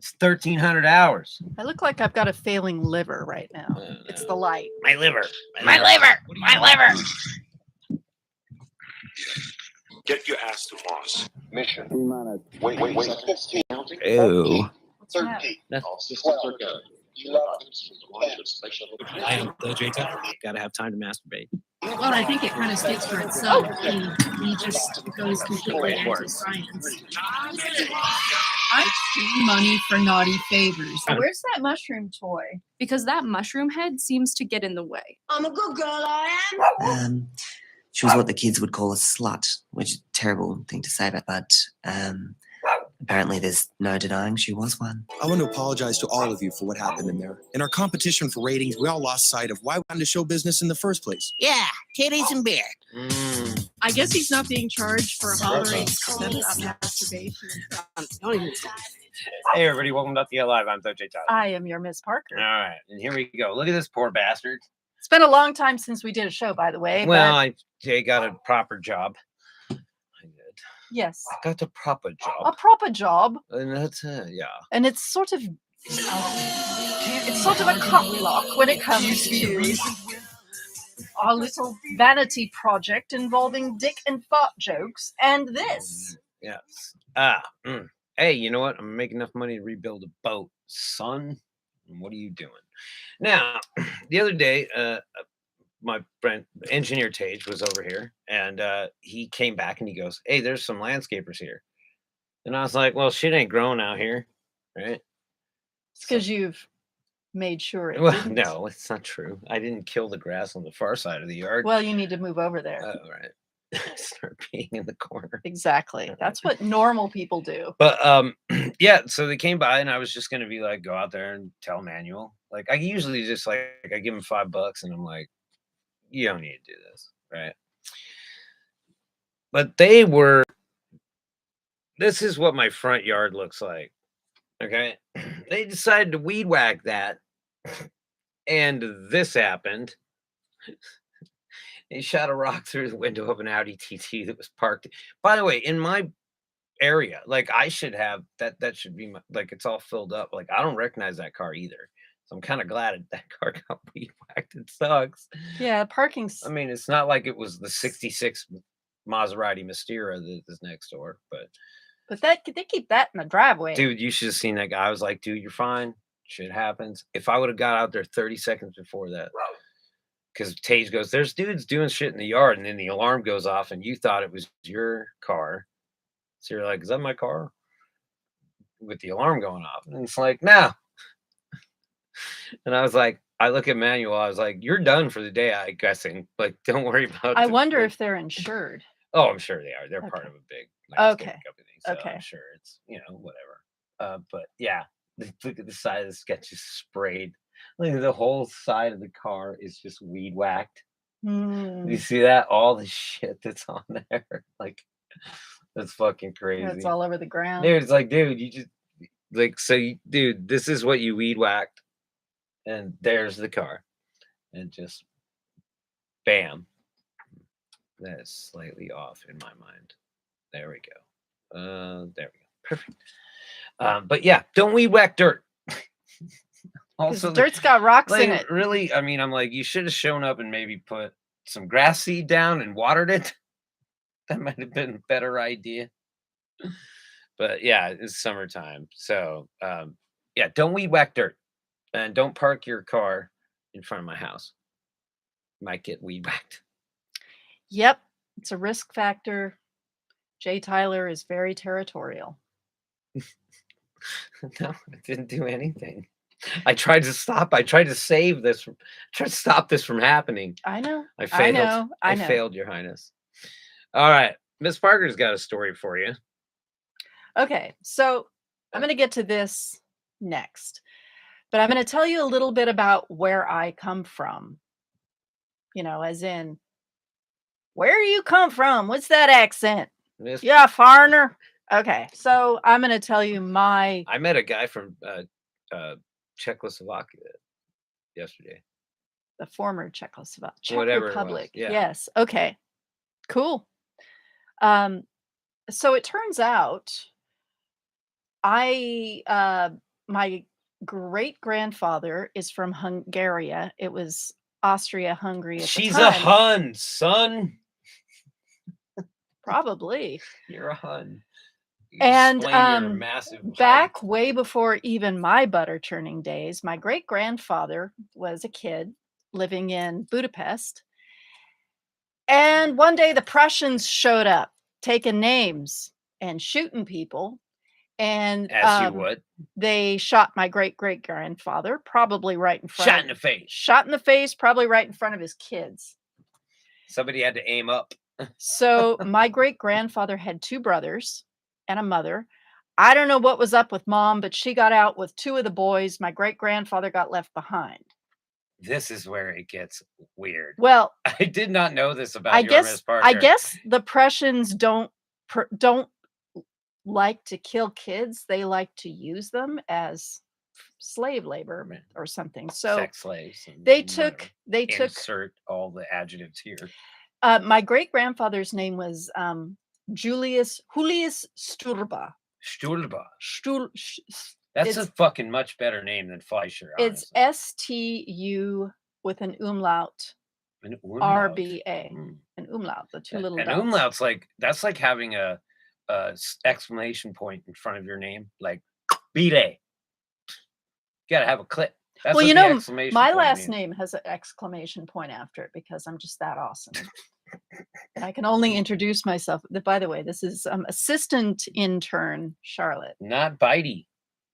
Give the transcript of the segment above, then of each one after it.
It's 1,300 hours. I look like I've got a failing liver right now. It's the light. My liver. My liver. Get your ass to Mars. Mission. Wait. 15. Ew. 13. I am the J Tyler. Gotta have time to masturbate. Well, I think it kind of speaks for itself. He just goes completely anti-science. I see money for naughty favors. Where's that mushroom toy? Because that mushroom head seems to get in the way. I'm a good girl, I am. She was what the kids would call a slut, which is a terrible thing to say, but apparently there's no denying she was one. I want to apologize to all of you for what happened in there. In our competition for ratings, we all lost sight of why we got into show business in the first place. Yeah, titties and beer. I guess he's not being charged for hollering masturbation. Hey, everybody. Welcome to the Live. I'm the J Tyler. I am your Miss Parker. All right. And here we go. Look at this poor bastard. It's been a long time since we did a show, by the way. Well, Jay got a proper job. I did. Yes. I got a proper job. A proper job. And that's yeah. And it's sort of a cock block when it comes to our little vanity project involving dick and fart jokes and this. Yes. Hey, you know what? I'm making enough money to rebuild a boat, son. What are you doing? Now, the other day, my friend, engineer Tage, was over here, and he came back and he goes, "Hey, there's some landscapers here." And I was like, "Well, shit ain't growing out here, right?" It's because you've made sure it Well, didn't. no, it's not true. I didn't kill the grass on the far side of the yard. Well, you need to move over there. Oh, right. Start peeing in the corner. Exactly. That's what normal people do. But yeah, so they came by and I was just gonna be like, go out there and tell Manuel. Like I usually just like I give him $5 and I'm like, you don't need to do this, right? But this is what my front yard looks like. Okay. They decided to weed whack that. And this happened. He shot a rock through the window of an Audi TT that was parked. By the way, in my area, like I should have that should be like it's all filled up. Like I don't recognize that car either. So I'm kind of glad that car got weed whacked. It sucks. Yeah, parking's. I mean, it's not like it was the '66 Maserati Mistera that is next door, but that they keep that in the driveway. Dude, you should have seen that guy. I was like, dude, you're fine. Shit happens. If I would have got out there 30 seconds before that. Because Tage goes, there's dudes doing shit in the yard, and then the alarm goes off, and you thought it was your car. So you're like, is that my car? With the alarm going off. And it's like, no. And I was like, I look at Manuel, I was like, you're done for the day, I'm guessing. Like, don't worry about it. I wonder if they're insured. Oh, I'm sure they are. They're part of a big landscape company. So okay. I'm sure it's, whatever. But yeah, look at the side of the sketch is sprayed. Like the whole side of the car is just weed whacked. You see that? All the shit that's on there. Like, that's fucking crazy. It's all over the ground. Dude, it's like, dude, you just, like, dude, this is what you weed whacked. And there's the car. And just, bam. That is slightly off in my mind. There we go. There we go. Perfect. But yeah, don't weed whack dirt. Also, dirt's got rocks in it. Really, I mean, I'm like, you should have shown up and maybe put some grass seed down and watered it. That might have been a better idea. But yeah, it's summertime. So yeah, don't weed whack dirt. And don't park your car in front of my house. You might get weed whacked. Yep. It's a risk factor. Jay Tyler is very territorial. No, I didn't do anything. I tried to stop. I tried to save this. Try to stop this from happening. I know. I failed. I failed, Your Highness. All right. Miss Parker's got a story for you. Okay. So I'm going to get to this next. But I'm going to tell you a little bit about where I come from. You know, as in, where you come from? What's that accent? Yeah, foreigner. Okay. So I'm going to tell you I met a guy from Czechoslovakia yesterday. The former Czechoslovakia. Czech Whatever Republic. Yeah. Yes. Okay. Cool. So it turns out I my great-grandfather is from Hungary. It was Austria-Hungary at the She's time. a Hun, son. Probably. You're a Hun. You And explain your massive height. back way before even my butter churning days, my great-grandfather was a kid living in Budapest. And one day the Prussians showed up, taking names and shooting people. And As you would. they shot my great-great-grandfather, probably right in front Shot of in the face. Shot in the face, probably right in front of his kids. Somebody had to aim up. So my great-grandfather had 2 brothers and a mother. I don't know what was up with mom, but she got out with 2 of the boys. My great-grandfather got left behind. This is where it gets weird. Well, I did not know this about I your guess Miss Parker. I guess the Prussians don't like to kill kids. They like to use them as slave labor or something. So sex slaves. they took insert all the adjectives here. My great-grandfather's name was Julius Sturba. Sturba. That's a fucking much better name than Fleischer. It's STU with an umlaut. An umlaut. RBA. An umlaut, the 2 little An dots. umlaut's that's like having a exclamation point in front of your name, like B-Day. You gotta have a clip. That's well, what you the know, exclamation my point last means. name has an exclamation point after it because I'm just that awesome. And I can only introduce myself. By the way, this is assistant intern Charlotte. Not bitey.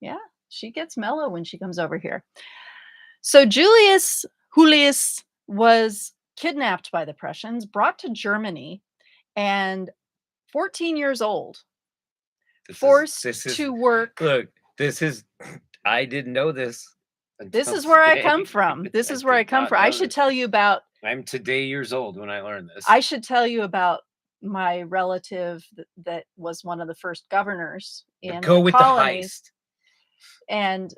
Yeah, she gets mellow when she comes over here. So Julius was kidnapped by the Prussians, brought to Germany, and 14 years old, forced to work. Look, I didn't know this. This is where I come from. This is where I come from. I should tell you about. I'm today years old when I learned this. I should tell you about my relative that was one of the first governors in the colonies. The heist. And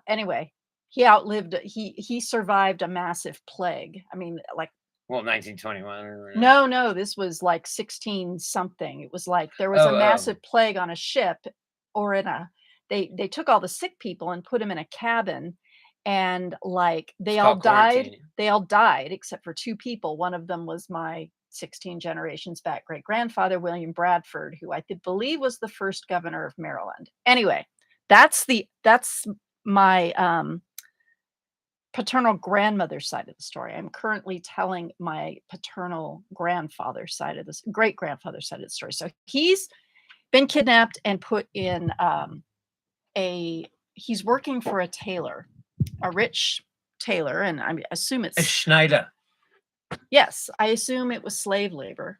anyway, he outlived. He survived a massive plague. I mean, like. Well, 1921. Or no, this was like 16 something. It was like there was a massive plague on a ship, or in a. They took all the sick people and put them in a cabin. And like they all died except for 2 people. One of them was my 16 generations back great-grandfather, William Bradford, who I believe was the first governor of Maryland. Anyway, that's my paternal grandmother's side of the story. I'm currently telling my paternal grandfather's side of this great-grandfather's side of the story. So he's been kidnapped and put in he's working for a tailor. A rich tailor, and I assume it's a Schneider. Yes, I assume it was slave labor.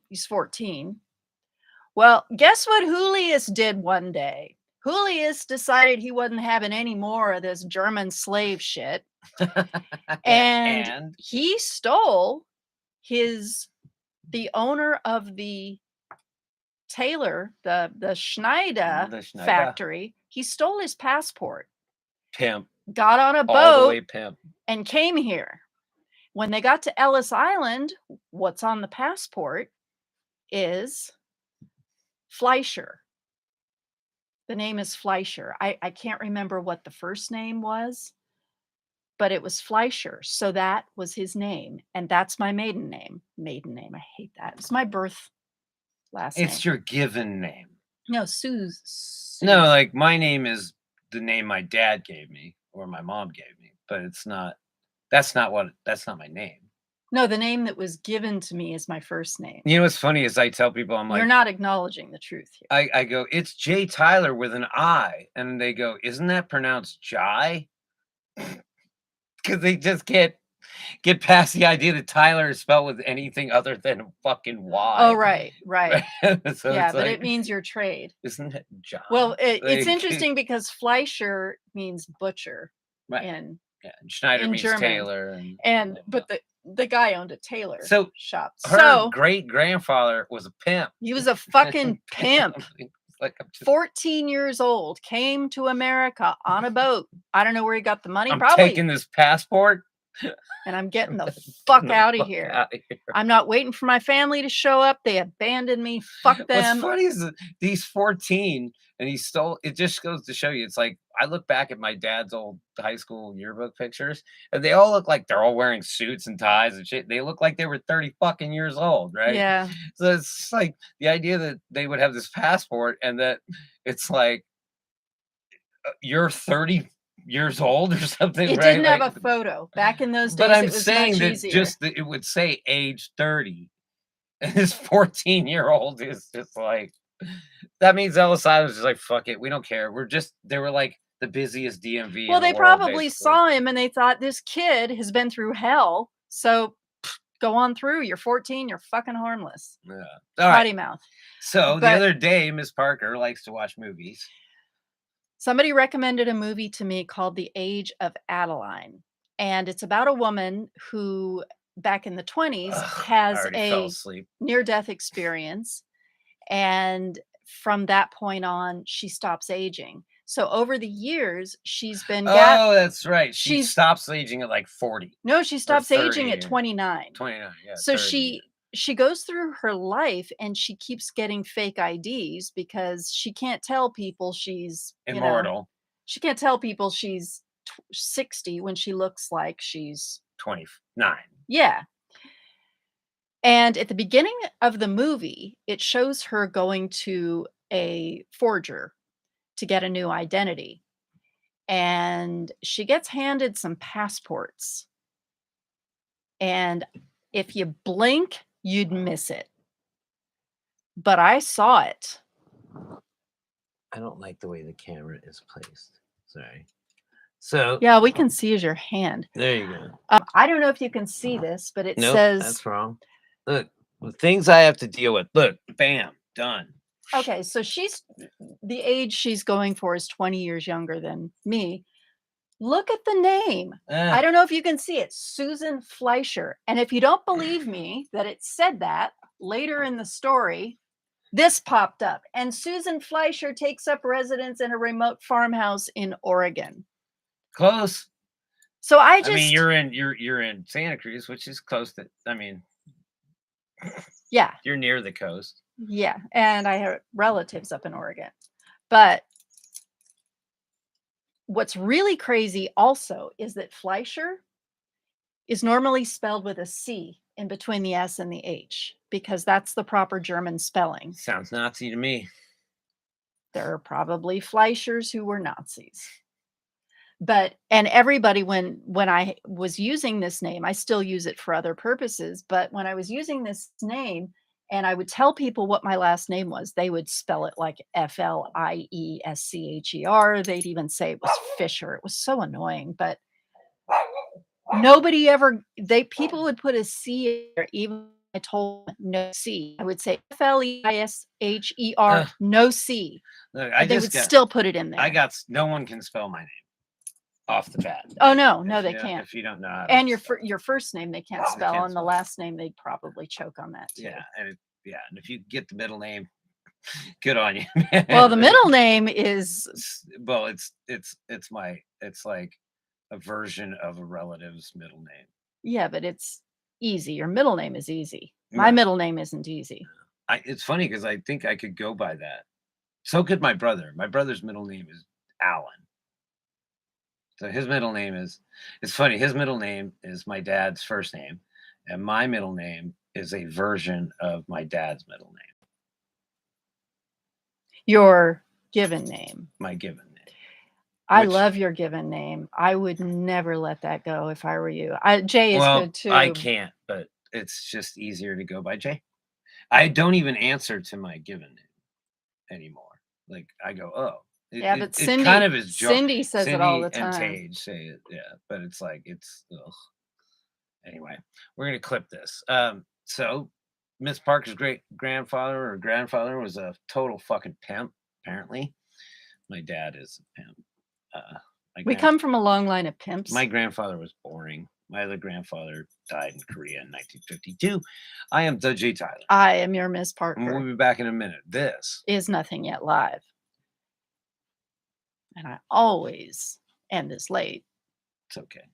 He's 14. Well, guess what Julius did one day? Julius decided he wasn't having any more of this German slave shit, and he stole the owner of the tailor, the Schneider factory. He stole his passport. Pimp. Got on a boat. All the way pimp. And came here. When they got to Ellis Island, what's on the passport is Fleischer. The name is Fleischer. I can't remember what the first name was, but it was Fleischer. So that was his name. And that's my maiden name. Maiden name. I hate that. It's my birth last name. It's your given name. No, Suze. No, like my name is the name my dad gave me or my mom gave me, but that's not my name. No, the name that was given to me is my first name. You know what's funny is I tell people, I'm like, you're not acknowledging the truth here. I go, it's Jay Tyler with an I. And they go, isn't that pronounced Jai? Because they just can't get past the idea that Tyler is spelled with anything other than fucking Y. Oh, right. So yeah, but it means your trade. Isn't it John? Well, it's interesting because Fleischer means butcher. Right. And Schneider means German. Tailor. But the guy owned a tailor shop. Her great-grandfather was a pimp. He was a fucking pimp. Like 14 years old, came to America on a boat. I don't know where he got the money. I'm Probably taking this passport. and I'm getting the fuck out of Fuck here. outta here. I'm not waiting for my family to show up. They abandoned me. Fuck What's them. funny is that he's 14 and he stole it. Just goes to show you, it's like I look back at my dad's old high school yearbook pictures, and they all look like they're all wearing suits and ties and shit. They look like they were 30 fucking years old, right? Yeah. So it's like the idea that they would have this passport and that it's like you're 30 years old or something, It right? didn't have Like, a photo. Back in those days, but I'm it was saying much that easier. just that it would say age 30. And this 14-year-old is just like, that means Ellis Island was just like, fuck it, we don't care. They were like the busiest DMV. Well, in the they world, probably basically. saw him and they thought this kid has been through hell. So go on through. You're 14. You're fucking harmless. Yeah. All right. Potty mouth. So the But- other day, Miss Parker likes to watch movies. Somebody recommended a movie to me called The Age of Adeline. And it's about a woman who, back in the 20s, Ugh, has I already fell a asleep. near-death experience. And from that point on, she stops aging. So over the years, she's been Oh, that's right. She she's- stops aging at like 40. no, she stops aging 30 at or- 29. 29, yeah. So 30. she goes through her life and she keeps getting fake IDs because she can't tell people she's Immortal. She can't tell people she's 60 when she looks like she's 29. yeah. And at the beginning of the movie, it shows her going to a forger to get a new identity. And she gets handed some passports. And if you blink, you'd miss it. But I saw it. I don't like the way the camera is placed. Sorry. So Yeah, we can see as your hand. there you go. I don't know if you can see this, but it Nope, says that's wrong. Look, the things I have to deal with. Look, bam, done. okay, so she's the age she's going for is 20 years younger than me. Look at the name. Eh, I don't know if you can see it, Susan Fleischer. And if you don't believe me that it said that later in the story, this popped up. And Susan Fleischer takes up residence in a remote farmhouse in Oregon. close. So I mean, you're in Santa Cruz, which is close to. I mean, yeah, you're near the coast. yeah. And I have relatives up in Oregon. But what's really crazy also is that Fleischer is normally spelled with a C in between the S and the H because that's the proper German spelling. Sounds Nazi to me. There are probably Fleischers who were Nazis. But and everybody when I was using this name, I still use it for other purposes, but when I was using this name and I would tell people what my last name was, they would spell it like Fliescher. They'd even say it was Fisher. It was so annoying, but nobody ever people would put a C there, even I told them no C. I would say Fliescher, Ugh. no C. Look, They would still put it in there. No one can spell my name off the bat. Oh no, no, If they you- can't. If you don't know how to And your spell. your first name they can't They spell, can't and the spell. last name they'd probably choke on that too. Yeah, and if you get the middle name, good on you. Man. Well, the middle name is It's like a version of a relative's middle name. yeah, but it's easy. Your middle name is easy. My Yeah. middle name isn't easy. It's funny because I think I could go by that. So could my brother. My brother's middle name is Alan. So his middle name it's funny. His middle name is my dad's first name, and my middle name is a version of my dad's middle name, Your given name. my given name. I Which- love your given name. I would never let that go if I were you. Jay is Well, good too. I can't, but it's just easier to go by Jay. I don't even answer to my given name anymore. Like I go, oh. Yeah, but it Cindy, kind of is Cindy says it all the Cindy and time. Tage say it, yeah, but it's like ugh. Anyway, we're gonna clip this. So Miss Parker's great grandfather was a total fucking pimp, apparently. My dad is a pimp. We come from a long line of pimps. My grandfather was boring. My other grandfather died in Korea in 1952. I am the J. Tyler. I am your Miss And we'll Parker. be back in a minute. This Is Nothing Yet Live. And I always end this late. it's okay.